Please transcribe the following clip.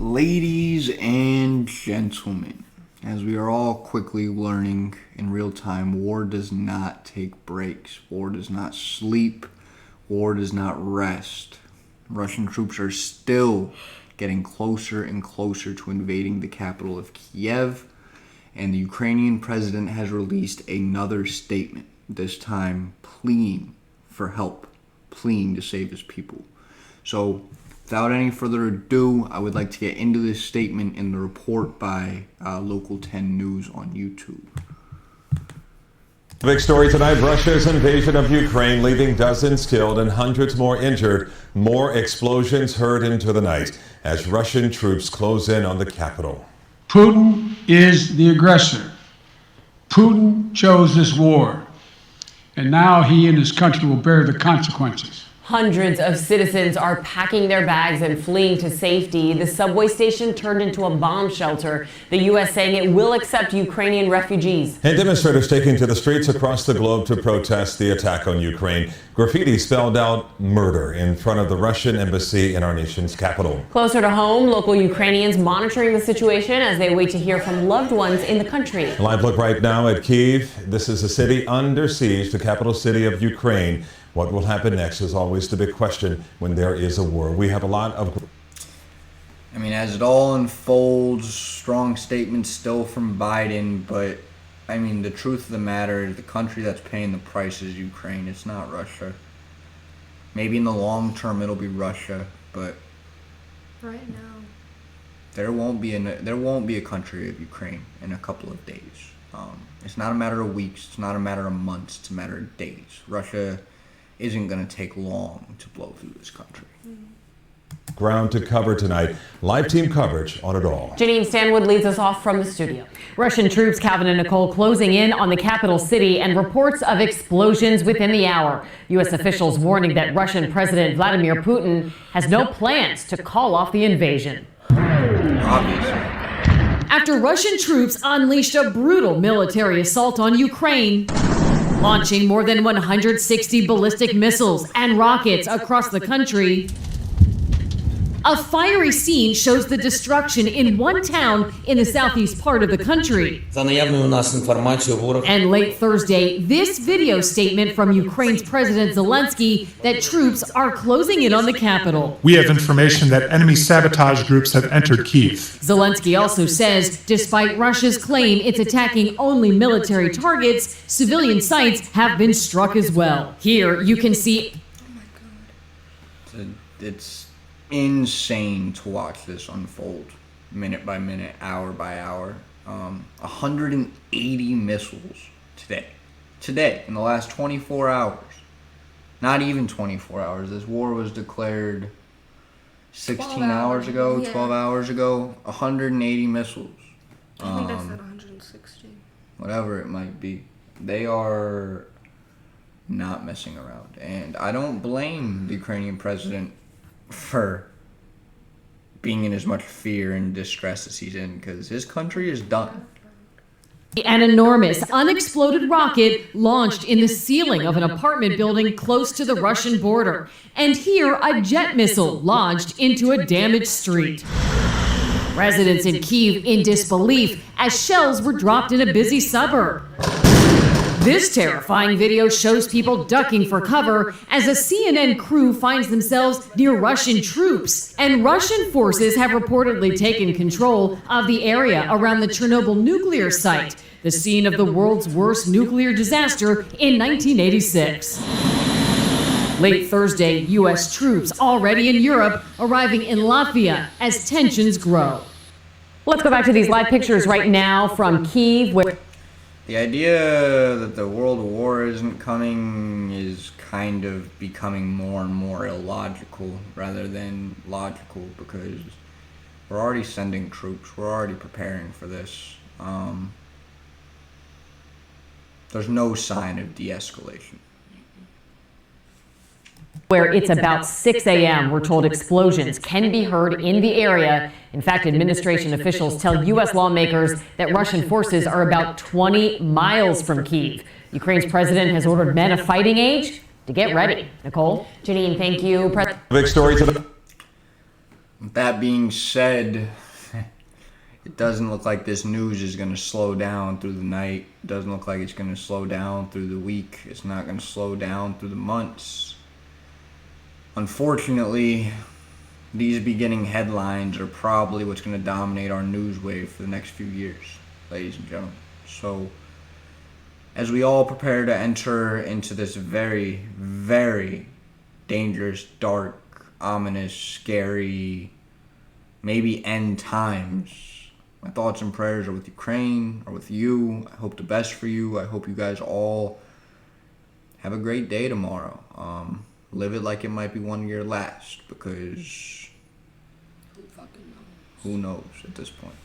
Ladies and gentlemen, as we are all quickly learning in real time, war does not take breaks. War does not sleep. War does not rest. Russian troops are still getting closer and closer to invading the capital of Kiev, and the Ukrainian president has released another statement, this time pleading for help, pleading to save his people. So, without any further ado, I would like to get into this statement in the report by Local 10 News on YouTube. The big story tonight, Russia's invasion of Ukraine, leaving dozens killed and hundreds more injured. More explosions heard into the night as Russian troops close in on the capital. Putin is the aggressor. Putin chose this war, and now he and his country will bear the consequences. Hundreds of citizens are packing their bags and fleeing to safety. The subway station turned into a bomb shelter. The U.S. saying it will accept Ukrainian refugees. And demonstrators taking to the streets across the globe to protest the attack on Ukraine. Graffiti spelled out murder in front of the Russian embassy in our nation's capital. Closer to home, local Ukrainians monitoring the situation as they wait to hear from loved ones in the country. A live look right now at Kyiv. This is a city under siege, the capital city of Ukraine. What will happen next is always the big question when there is a war. We have a lot of... I mean, as it all unfolds, strong statements still from Biden, but, I mean, the truth of the matter is the country that's paying the price is Ukraine. It's not Russia. Maybe in the long term it'll be Russia, but... Right now. There won't be a country of Ukraine in a couple of days. It's not a matter of weeks. It's not a matter of months. It's a matter of days. Russia isn't going to take long to blow through this country. Ground to cover tonight. Live team coverage on it all. Janine Stanwood leads us off from the studio. Russian troops, Calvin and Nicole, closing in on the capital city and reports of explosions within the hour. U.S. officials warning that Russian President Vladimir Putin has no plans to call off the invasion. Obviously. After Russian troops unleashed a brutal military assault on Ukraine, launching more than 160 ballistic missiles and rockets across the country, a fiery scene shows the destruction in one town in the southeast part of the country. And late Thursday, this video statement from Ukraine's President Zelensky that troops are closing in on the capital. We have information that enemy sabotage groups have entered Kyiv. Zelensky also says, despite Russia's claim it's attacking only military targets, civilian sites have been struck as well. Here you can see... Oh my God. It's insane to watch this unfold minute by minute, hour by hour. 180 missiles today in the last 24 hours. Not even 24 hours. This war was declared 16 hours ago, 12 hours ago. 180 missiles. I think I said 160. Whatever it might be. They are not messing around. And I don't blame the Ukrainian president for being in as much fear and distress as he's in, because his country is done. An enormous unexploded rocket launched in the ceiling of an apartment building close to the Russian border. And here, a jet missile lodged into a damaged street. Residents in Kyiv in disbelief as shells were dropped in a busy suburb. This terrifying video shows people ducking for cover as a CNN crew finds themselves near Russian troops. And Russian forces have reportedly taken control of the area around the Chernobyl nuclear site, the scene of the world's worst nuclear disaster in 1986. Late Thursday, U.S. troops already in Europe arriving in Latvia as tensions grow. Let's go back to these live pictures right now from Kyiv, where The idea that the world war isn't coming is kind of becoming more and more illogical rather than logical, because we're already sending troops. We're already preparing for this. There's no sign of de-escalation. where it's about 6 a.m. We're told explosions can be heard in the area. In fact, administration officials tell U.S. lawmakers that Russian forces are about 20 miles from Kyiv. Ukraine's president has ordered men of fighting age to get ready. Nicole? Janine, thank you. Big story to the... With that being said, it doesn't look like this news is going to slow down through the night. It doesn't look like it's going to slow down through the week. It's not going to slow down through the months. Unfortunately, these beginning headlines are probably what's going to dominate our news wave for the next few years, ladies and gentlemen. So, as we all prepare to enter into this very, very dangerous, dark, ominous, scary, maybe end times, my thoughts and prayers are with Ukraine, are with you. I hope the best for you. I hope you guys all have a great day tomorrow. Live it like it might be one year last, because who knows at this point.